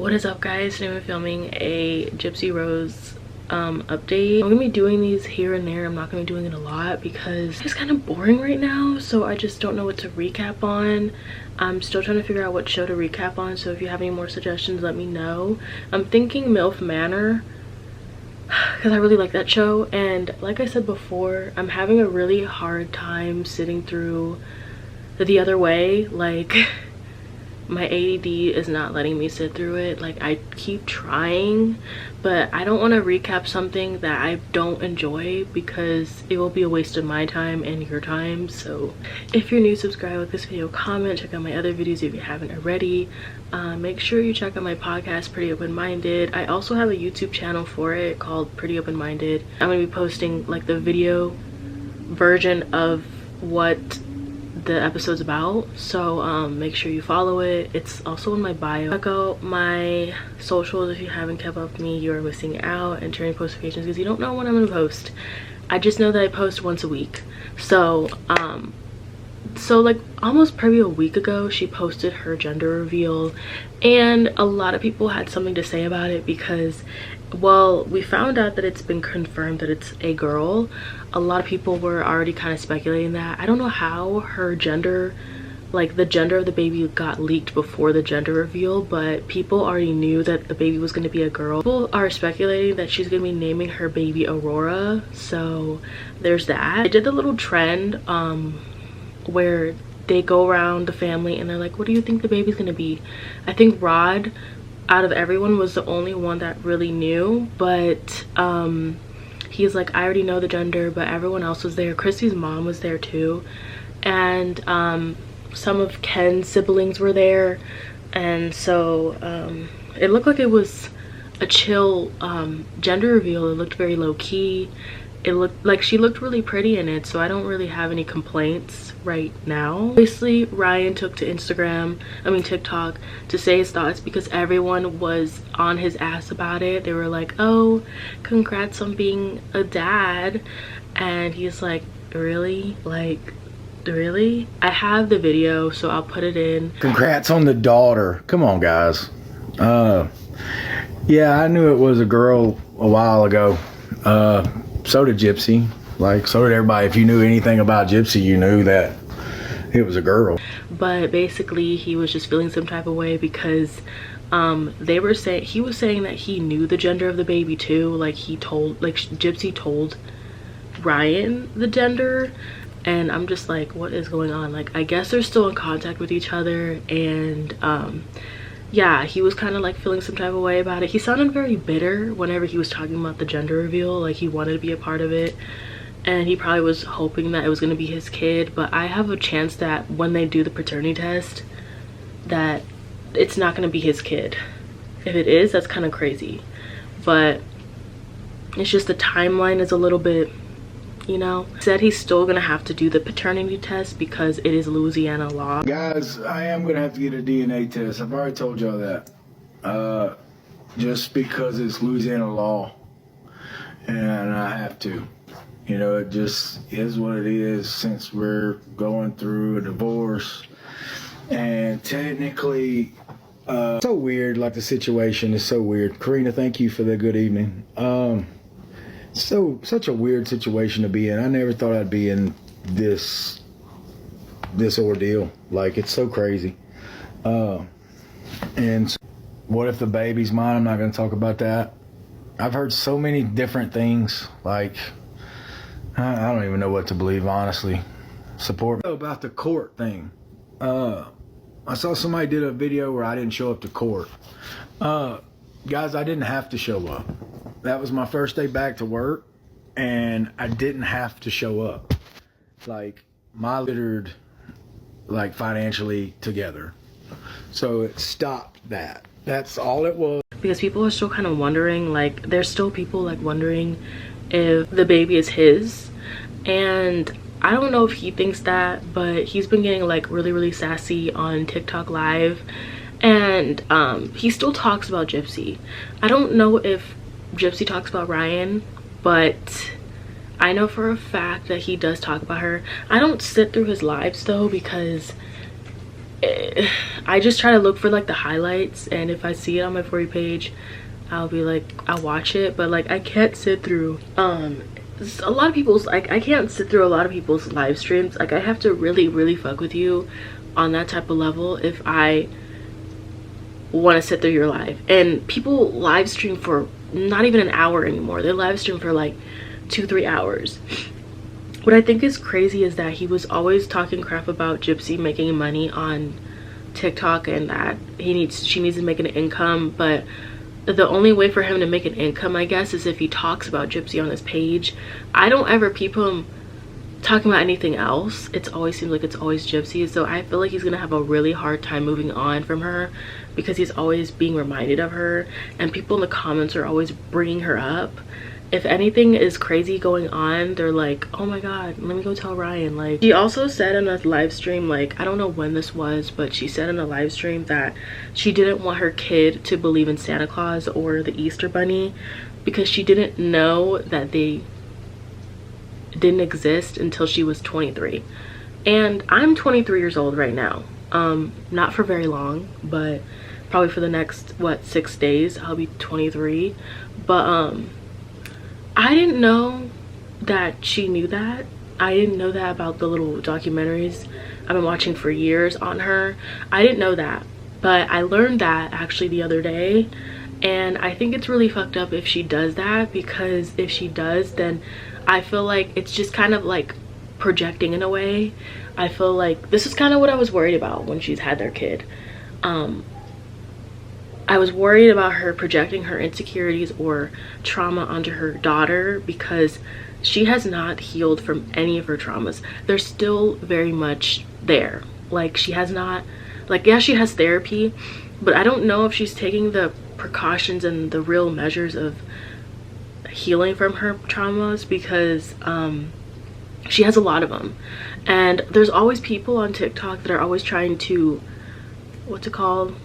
What is up, guys? Today I'm filming a Gypsy Rose update. I'm gonna be doing these here and there. I'm not gonna be doing it a lot because it's kind of boring right now, so I just don't know what to recap on. I'm still trying to figure out what show to recap on, so if you have any more suggestions, let me know. I'm thinking MILF Manor because I really like that show, and like I said before, I'm having a really hard time sitting through The Other Way. Like, my ADD is not letting me sit through it. Like, I keep trying, but I don't want to recap something that I don't enjoy because it will be a waste of my time and your time. So if you're new, subscribe, like this video, comment, check out my other videos if you haven't already. Make sure you check out my podcast, Pretty Open Minded. I also have a YouTube channel for it called Pretty Open Minded. I'm gonna be posting like the video version of what the episode's about, so make sure you follow it. It's also in my bio. Check out my socials if you haven't kept up with me. You're missing out, and turn on post notifications because you don't know when I'm gonna post. I just know that I post once a week. So like almost probably a week ago, she posted her gender reveal, and a lot of people had something to say about it because, well, we found out that it's been confirmed that it's a girl. A lot of people were already kind of speculating that. I don't know how her gender, like the gender of the baby, got leaked before the gender reveal, but people already knew that the baby was going to be a girl. People are speculating that she's going to be naming her baby Aurora, so there's that. I did the little trend where they go around the family and they're like, what do you think the baby's going to be? I think Rod, out of everyone, was the only one that really knew, but he's like, I already know the gender, but everyone else was there. Christy's mom was there too, and some of Ken's siblings were there, and so it looked like it was a chill gender reveal. It looked very low-key. It looked like she looked really pretty in it, so I don't really have any complaints right now. Obviously, Ryan took to TikTok to say his thoughts because everyone was on his ass about it. They were like, oh, congrats on being a dad, and he's like, really? Like, really? I have the video, so I'll put it in. Congrats on the daughter. Come on, guys. Yeah, I knew it was a girl a while ago. So did Gypsy. Like, so did everybody. If you knew anything about Gypsy, you knew that it was a girl. But basically, he was just feeling some type of way because they were saying, he was saying that he knew the gender of the baby too. Like, Gypsy told Ryan the gender, and I'm just like, what is going on? Like, I guess they're still in contact with each other, and yeah, he was kind of like feeling some type of way about it. He sounded very bitter whenever he was talking about the gender reveal, like he wanted to be a part of it, and he probably was hoping that it was going to be his kid. But I have a chance that when they do the paternity test, that it's not going to be his kid. If it is, that's kind of crazy, but it's just the timeline is a little bit, you know. Said he's still gonna have to do the paternity test because it is Louisiana law. Guys, I am gonna have to get a DNA test. I've already told y'all that. Just because it's Louisiana law, and I have to. You know, it just is what it is since we're going through a divorce. And technically, so weird, like the situation is so weird. Karina, thank you for the good evening. Such a weird situation to be in. I never thought I'd be in this ordeal. Like, it's so crazy. And what if the baby's mine? I'm not going to talk about that. I've heard so many different things. Like, I don't even know what to believe, honestly. Support me about the court thing. I saw somebody did a video where I didn't show up to court. Guys, I didn't have to show up. That was my first day back to work, and I didn't have to show up. Like, my littered, like, financially together. So it stopped that. That's all it was. Because people are still kind of wondering, like, there's still people like wondering if the baby is his, and I don't know if he thinks that, but he's been getting like really sassy on TikTok live, and he still talks about Gypsy. I don't know if Gypsy talks about Ryan, but I know for a fact that he does talk about her. I don't sit through his lives though, because I just try to look for like the highlights, and if I see it on my For You page, I'll be like, I'll watch it. But like, I can't sit through a lot of people's, like, I can't sit through a lot of people's live streams. Like, I have to really fuck with you on that type of level if I want to sit through your live. And people live stream for not even an hour anymore. They live stream for like 2-3 hours. What I think is crazy is that he was always talking crap about Gypsy making money on TikTok, and that she needs to make an income. But the only way for him to make an income, I guess, is if he talks about Gypsy on his page. I don't ever peep him talking about anything else. It always seems like it's always Gypsy. So I feel like he's gonna have a really hard time moving on from her, because he's always being reminded of her, and people in the comments are always bringing her up. If anything is crazy going on, they're like, oh my god, let me go tell Ryan. Like, she also said in a live stream, like, I don't know when this was, but she said in a live stream that she didn't want her kid to believe in Santa Claus or the Easter Bunny, because she didn't know that they didn't exist until she was 23. And I'm 23 years old right now. Not for very long, but probably for the next, what, 6 days I'll be 23. But I didn't know that she knew that. I didn't know that about the little documentaries I've been watching for years on her. I didn't know that, but I learned that actually the other day. And I think it's really fucked up if she does that, because if she does, then I feel like it's just kind of like projecting in a way. I feel like this is kind of what I was worried about when she's had their kid. I was worried about her projecting her insecurities or trauma onto her daughter, because she has not healed from any of her traumas. They're still very much there. Like, she has not, like, yeah, she has therapy, but I don't know if she's taking the precautions and the real measures of healing from her traumas, because she has a lot of them. And there's always people on TikTok that are always trying to, what's it called,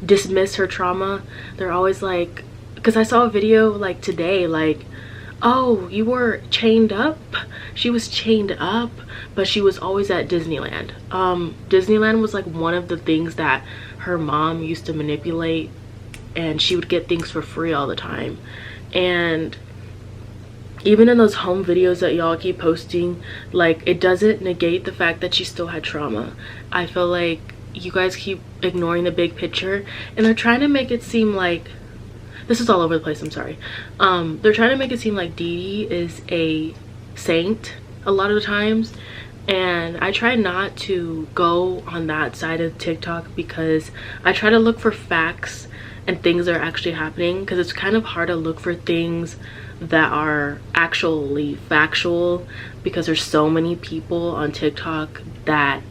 dismiss her trauma. They're always like, because I saw a video like today, like, oh, you were chained up. She was chained up, but she was always at Disneyland. Disneyland was like one of the things that her mom used to manipulate, and she would get things for free all the time. And even in those home videos that y'all keep posting, like, it doesn't negate the fact that she still had trauma. I feel like you guys keep ignoring the big picture, and they're trying to make it seem like, this is all over the place, I'm sorry. They're trying to make it seem like Dee Dee is a saint a lot of the times, and I try not to go on that side of TikTok, because I try to look for facts and things that are actually happening, because it's kind of hard to look for things that are actually factual, because there's so many people on TikTok that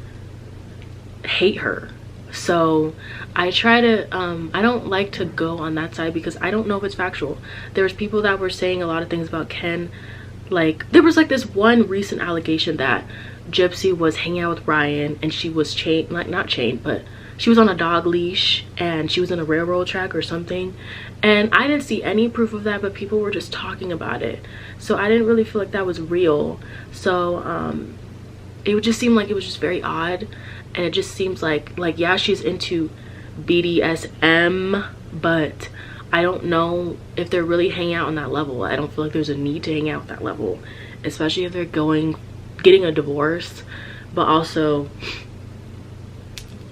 hate her. So I try to I don't like to go on that side, because I don't know if it's factual. There's people that were saying a lot of things about Ken. Like, there was like this one recent allegation that Gypsy was hanging out with Ryan, and she was chained, like, not chained, but she was on a dog leash, and she was in a railroad track or something. And I didn't see any proof of that, but people were just talking about it. So I didn't really feel like that was real. So it would just seem like it was just very odd. And it just seems like yeah, she's into BDSM, but I don't know if they're really hanging out on that level. I don't feel like there's a need to hang out at that level, especially if they're getting a divorce. But also,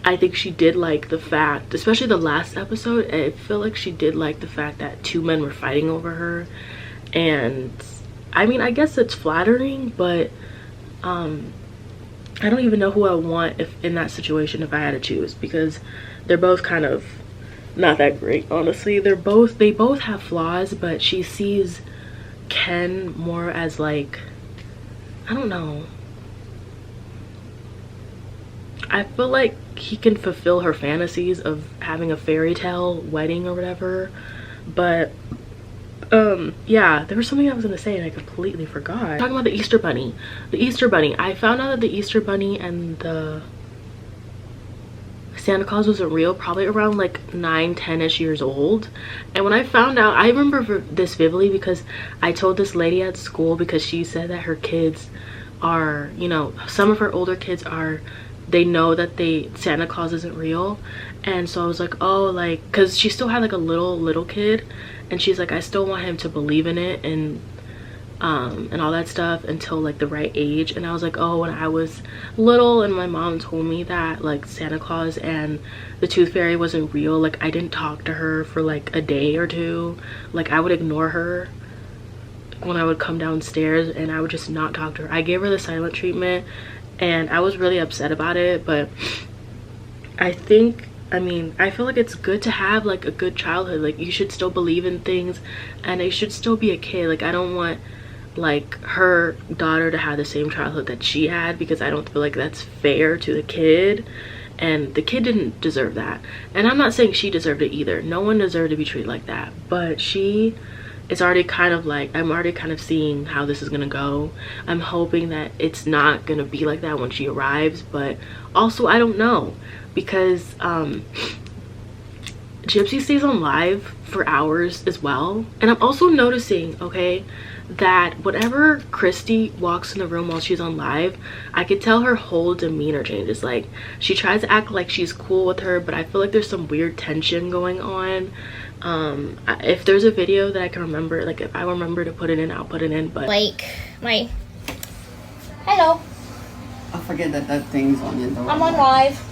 I think she did like the fact, especially the last episode, I feel like she did like the fact that 2 men were fighting over her. And I mean, I guess it's flattering, but I don't even know who I want if in that situation, if I had to choose, because they're both kind of not that great, honestly. They both have flaws, but she sees Ken more as, like, I don't know, I feel like he can fulfill her fantasies of having a fairy tale wedding or whatever. But yeah, there was something I was gonna say and I completely forgot. Talking about the Easter Bunny. The Easter Bunny. I found out that the Easter Bunny and the Santa Claus wasn't real probably around like 9-10ish years old. And when I found out, I remember this vividly, because I told this lady at school, because she said that her kids are, you know, some of her older kids are they know that Santa Claus isn't real. And so I was like, oh, like, because she still had like a little kid, and she's like, I still want him to believe in it and all that stuff until like the right age. And I was like, oh, when I was little and my mom told me that like Santa Claus and the Tooth Fairy wasn't real, like I didn't talk to her for like a day or two. Like I would ignore her when I would come downstairs, and I would just not talk to her. I gave her the silent treatment, and I was really upset about it. But I feel like it's good to have like a good childhood. Like you should still believe in things, and it should still be a kid. Like I don't want like her daughter to have the same childhood that she had, because I don't feel like that's fair to the kid, and the kid didn't deserve that. And I'm not saying she deserved it either. No one deserved to be treated like that, but it's already kind of like, I'm already kind of seeing how this is gonna go. I'm hoping that it's not gonna be like that when she arrives, but also I don't know, because Gypsy stays on live for hours as well. And I'm also noticing, okay, that whenever Christy walks in the room while she's on live, I could tell her whole demeanor changes. Like she tries to act like she's cool with her, but I feel like there's some weird tension going on. If there's a video that I can remember, like if I remember to put it in, I'll put it in. But like my hello, I forget that thing's on your door. I'm on live.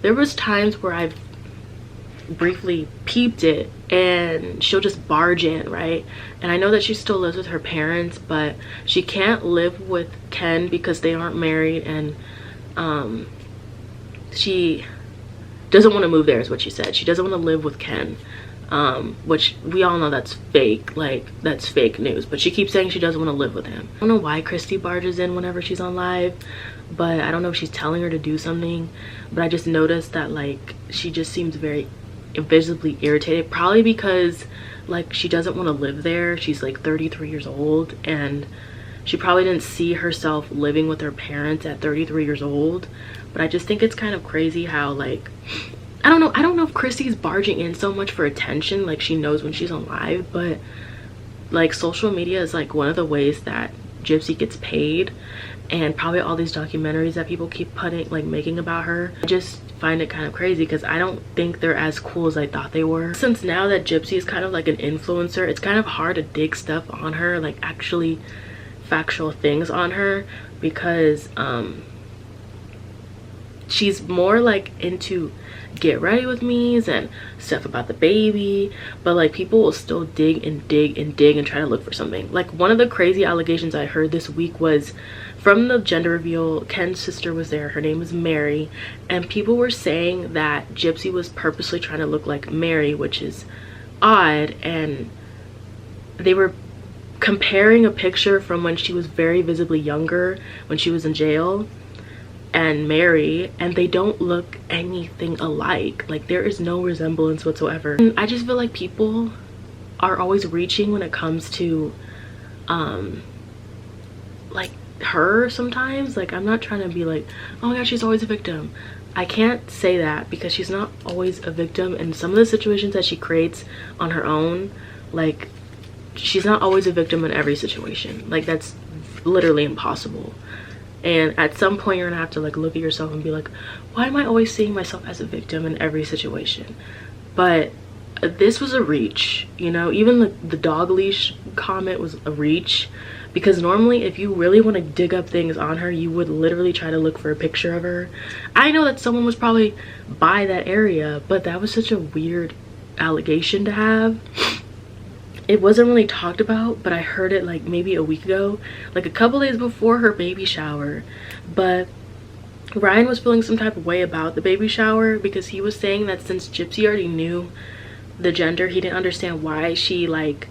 there was times where I've briefly peeped it, and she'll just barge in, right? And I know that she still lives with her parents, but she can't live with Ken because they aren't married, and she doesn't want to move there, is what she said. She doesn't want to live with Ken, which we all know that's fake. Like that's fake news, but she keeps saying she doesn't want to live with him. I don't know why Christy barges in whenever she's on live, but I don't know if she's telling her to do something. But I just noticed that like she just seems very visibly irritated, probably because like she doesn't want to live there. She's like 33 years old, and she probably didn't see herself living with her parents at 33 years old. But I just think it's kind of crazy how like I don't know if Christy's barging in so much for attention, like she knows when she's on live, but like social media is like one of the ways that Gypsy gets paid, and probably all these documentaries that people keep putting, like making about her. I just find it kind of crazy because I don't think they're as cool as I thought they were. Since now that Gypsy is kind of like an influencer, it's kind of hard to dig stuff on her, like actually factual things on her, because she's more like into get ready with me's and stuff about the baby, but like people will still dig and dig and dig and try to look for something. Like one of the crazy allegations I heard this week was from the gender reveal. Ken's sister was there, her name is Mary, and people were saying that Gypsy was purposely trying to look like Mary, which is odd. And they were comparing a picture from when she was very visibly younger, when she was in jail, and Mary, and they don't look anything alike. Like there is no resemblance whatsoever. And I just feel like people are always reaching when it comes to like her sometimes. Like I'm not trying to be like, oh my gosh, she's always a victim. I can't say that, because she's not always a victim, and some of the situations that she creates on her own, like she's not always a victim in every situation. Like that's literally impossible. And at some point you're gonna have to like look at yourself and be like, why am I always seeing myself as a victim in every situation? But this was a reach, you know. Even the dog leash comment was a reach, because normally if you really want to dig up things on her, you would literally try to look for a picture of her. I know that someone was probably by that area, but that was such a weird allegation to have. It wasn't really talked about, but I heard it like maybe a week ago, like a couple days before her baby shower. But Ryan was feeling some type of way about the baby shower, because he was saying that since Gypsy already knew the gender, he didn't understand why she like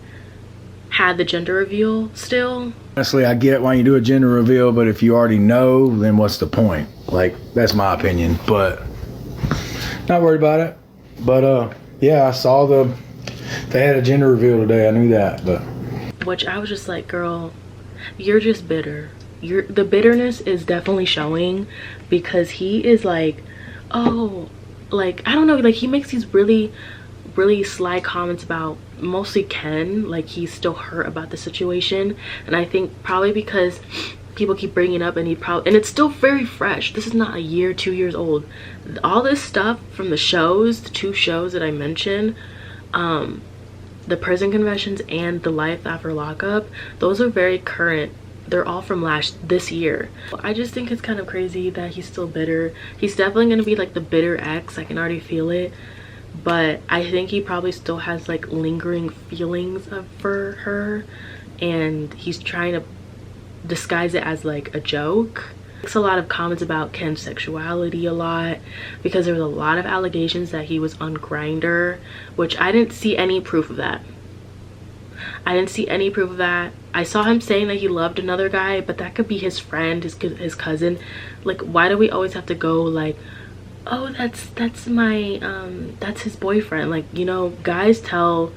had the gender reveal still. Honestly, I get why you do a gender reveal, but if you already know, then what's the point? Like, that's my opinion, but not worried about it. But yeah, I saw they had a gender reveal today. I knew that, but which I was just like, girl, you're just bitter. The bitterness is definitely showing, because he is like, oh, like I don't know, like he makes these really sly comments about mostly Ken. Like, he's still hurt about the situation, and I think probably because people keep bringing it up, and and it's still very fresh. This is not a year, 2 years old. All this stuff from the shows, the 2 shows that I mentioned, the prison confessions and the life after lockup, those are very current. They're all from this year. I just think it's kind of crazy that he's still bitter. He's definitely gonna be like the bitter ex. I can already feel it. But I think he probably still has like lingering feelings for her, and he's trying to disguise it as like a joke. Makes a lot of comments about Ken's sexuality a lot, because there was a lot of allegations that he was on Grindr, which I didn't see any proof of that. I didn't see any proof of that. I saw him saying that he loved another guy, but that could be his friend, his cousin. Like, why do we always have to go like, oh, that's my that's his boyfriend? Like, you know, guys tell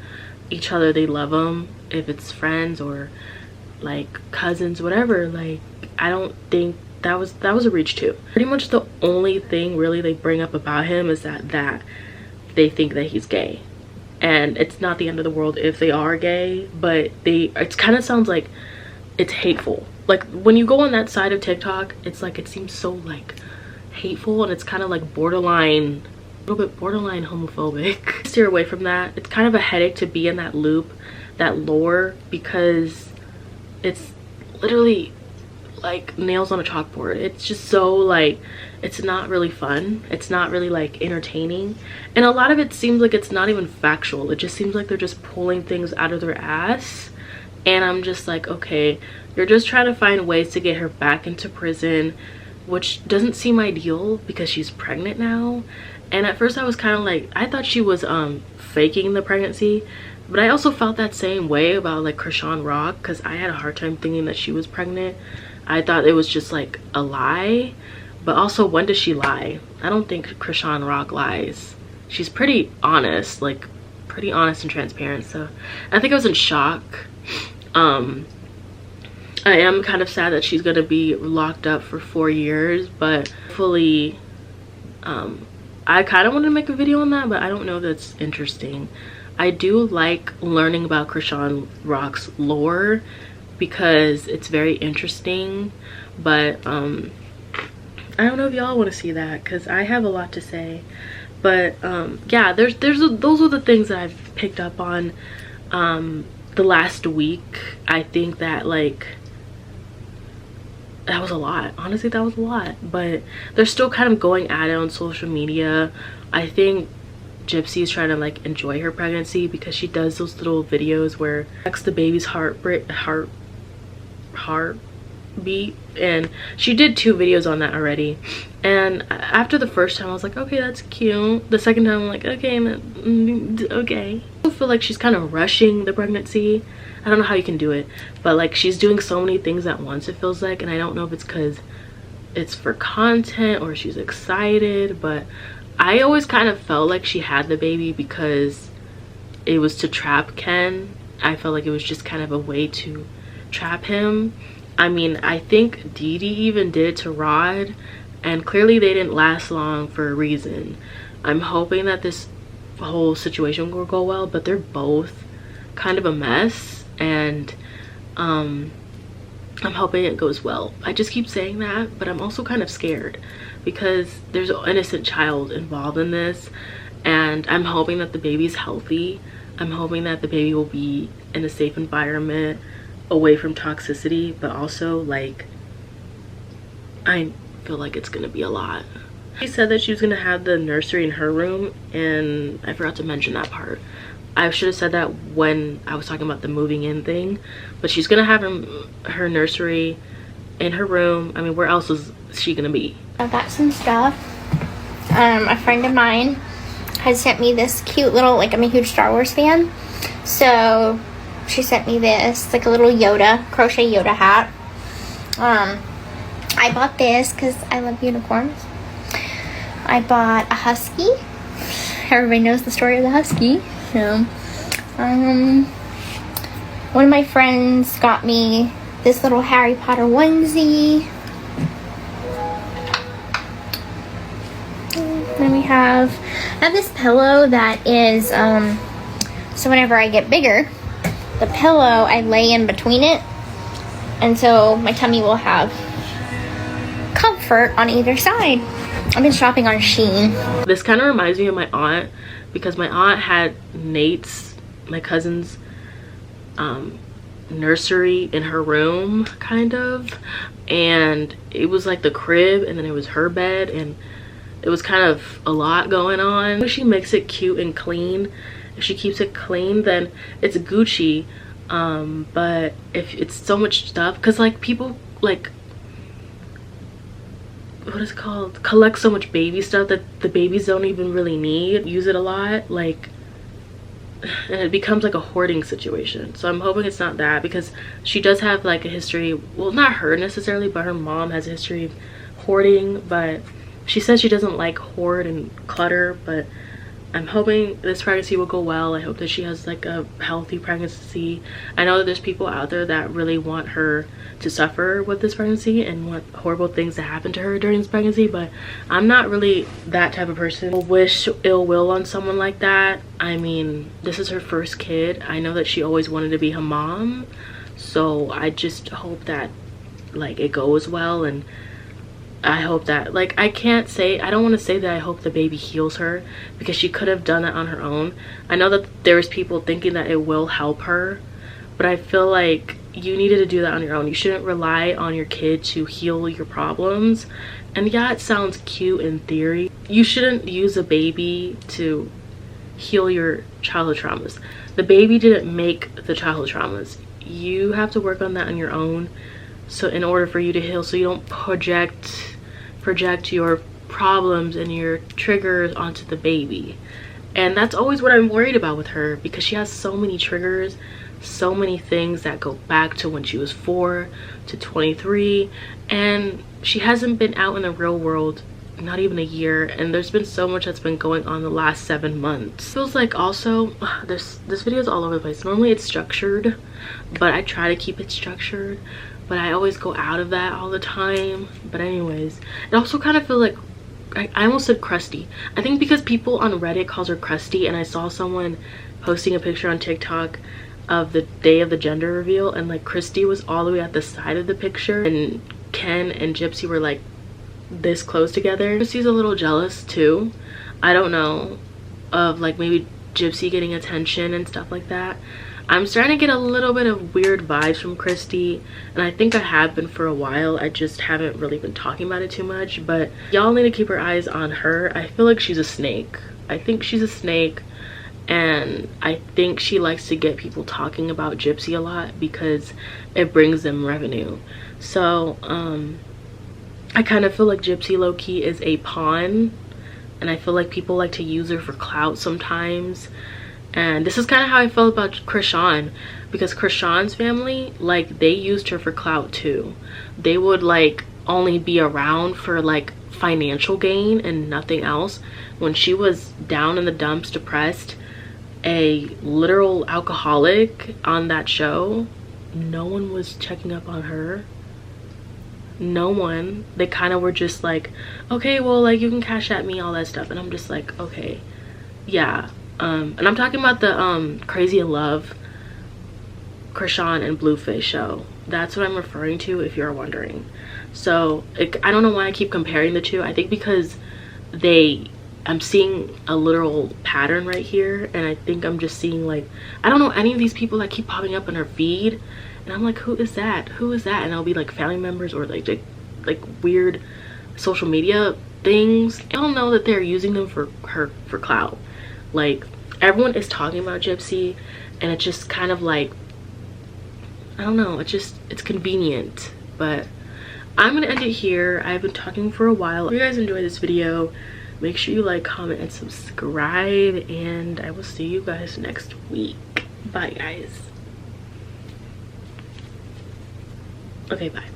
each other they love him, if it's friends or like cousins, whatever. Like, I don't think that was a reach too. Pretty much the only thing really they bring up about him is that they think that he's gay, and it's not the end of the world if they are gay, but it kind of sounds like it's hateful. Like, when you go on that side of TikTok, it's like it seems so like hateful, and it's kind of like borderline, a little bit borderline homophobic. Steer away from that. It's kind of a headache to be in that loop, that lore, because it's literally like nails on a chalkboard. It's just so like, it's not really fun. It's not really like entertaining, and a lot of it seems like it's not even factual. It just seems like they're just pulling things out of their ass, and I'm just like, okay, you're just trying to find ways to get her back into prison, which doesn't seem ideal because she's pregnant now. And at first I was kind of like, I thought she was faking the pregnancy, but I also felt that same way about like Krishan Rock, because I had a hard time thinking that she was pregnant. I thought it was just like a lie. But also, when does she lie? I don't think Krishan Rock lies. She's pretty honest, like pretty honest and transparent. So I think I was in shock. I am kind of sad that she's gonna be locked up for 4 years, but hopefully, I kind of want to make a video on that, but I don't know if that's interesting. I do like learning about Krishan Rock's lore because it's very interesting, but I don't know if y'all want to see that, because I have a lot to say. But yeah, those are the things that I've picked up on the last week. I think that like that was a lot. Honestly, that was a lot, but they're still kind of going at it on social media. I think Gypsy is trying to like enjoy her pregnancy, because she does those little videos where checks the baby's heartbeat, and she did 2 videos on that already. And after the first time I was like, okay, that's cute. The second time I'm like, okay, okay. I feel like she's kind of rushing the pregnancy. I don't know how you can do it, but like she's doing so many things at once, it feels like, and I don't know if it's because it's for content or she's excited. But I always kind of felt like she had the baby because it was to trap Ken. I felt like it was just kind of a way to trap him. I mean, I think Dee Dee even did it to Rod, and clearly they didn't last long for a reason. I'm hoping that this whole situation will go well, but they're both kind of a mess, and I'm hoping it goes well. I just keep saying that, but I'm also kind of scared because there's an innocent child involved in this, and I'm hoping that the baby's healthy. I'm hoping that the baby will be in a safe environment, away from toxicity, but also like I feel like it's gonna be a lot. She said that she was gonna have the nursery in her room, and I forgot to mention that part. I should have said that when I was talking about the moving in thing, but she's gonna have her nursery in her room. I mean, where else is she gonna be? I got some stuff. A friend of mine has sent me this cute little, like, I'm a huge Star Wars fan, so she sent me this, like a little Yoda, crochet Yoda hat. I bought this because I love unicorns. I bought a husky. Everybody knows the story of the husky. So, one of my friends got me this little Harry Potter onesie. Then I have this pillow that is So whenever I get bigger, the pillow I lay in between it, and so my tummy will have comfort on either side. I've been shopping on Shein. This kind of reminds me of my aunt, because my aunt had Nate's, my cousin's, nursery in her room, kind of, and it was like the crib, and then it was her bed, and it was kind of a lot going on. If she makes it cute and clean, if she keeps it clean, then it's Gucci. But if it's so much stuff, because like people like, what is it called, collect so much baby stuff that the babies don't even really need, use it a lot, like, and it becomes like a hoarding situation. So I'm hoping it's not that, because she does have like a history, well, not her necessarily, but her mom has a history of hoarding. But she says she doesn't like hoard and clutter, but I'm hoping this pregnancy will go well. I hope that she has like a healthy pregnancy. I know that there's people out there that really want her to suffer with this pregnancy and want horrible things to happen to her during this pregnancy, but I'm not really that type of person. I wish ill will on someone like that. I mean, this is her first kid. I know that she always wanted to be her mom, so I just hope that like it goes well, and I hope that, like, I don't want to say that I hope the baby heals her, because she could have done that on her own. I know that there's people thinking that it will help her, but I feel like you needed to do that on your own. You shouldn't rely on your kid to heal your problems. And yeah, it sounds cute in theory. You shouldn't use a baby to heal your childhood traumas. The baby didn't make the childhood traumas. You have to work on that on your own. So in order for you to heal, so you don't project your problems and your triggers onto the baby. And that's always what I'm worried about with her, because she has so many triggers, so many things that go back to when she was 4 to 23, and she hasn't been out in the real world not even a year, and there's been so much that's been going on the last 7 months. Feels like also this video is all over the place. Normally it's structured, but I try to keep it structured, but I always go out of that all the time. But anyways, it also kind of feel like I almost said crusty. I think because people on Reddit calls her crusty, and I saw someone posting a picture on TikTok of the day of the gender reveal, and like Christy was all the way at the side of the picture, and Ken and Gypsy were like this close together. Gypsy's a little jealous too, I don't know, of like maybe Gypsy getting attention and stuff like that. I'm starting to get a little bit of weird vibes from Christy, and I think I have been for a while. I just haven't really been talking about it too much, but y'all need to keep your eyes on her. I feel like she's a snake. I think she's a snake, and I think she likes to get people talking about Gypsy a lot because it brings them revenue. So I kind of feel like Gypsy low-key is a pawn, and I feel like people like to use her for clout sometimes. And this is kind of how I felt about Krishan, because Krishan's family, like, they used her for clout too. They would like only be around for like financial gain and nothing else. When she was down in the dumps, depressed, a literal alcoholic on that show, no one was checking up on her. No one. They kind of were just like, okay, well, like, you can cash at me, all that stuff. And I'm just like, okay, yeah. And I'm talking about the Crazy in Love, Krishan and Bluefish show. That's what I'm referring to, if you're wondering. So I don't know why I keep comparing the two. I think because I'm seeing a literal pattern right here, and I think I'm just seeing, like, I don't know any of these people that keep popping up in her feed, and I'm like, who is that? Who is that? And they'll be like family members or like weird social media things. I don't know that they're using them for clout. Like, everyone is talking about Gypsy, and it's just kind of like, I don't know, it's convenient. But I'm gonna end it here. I've been talking for a while. If you guys enjoyed this video, make sure you like, comment, and subscribe, and I will see you guys next week. Bye, guys. Okay, bye.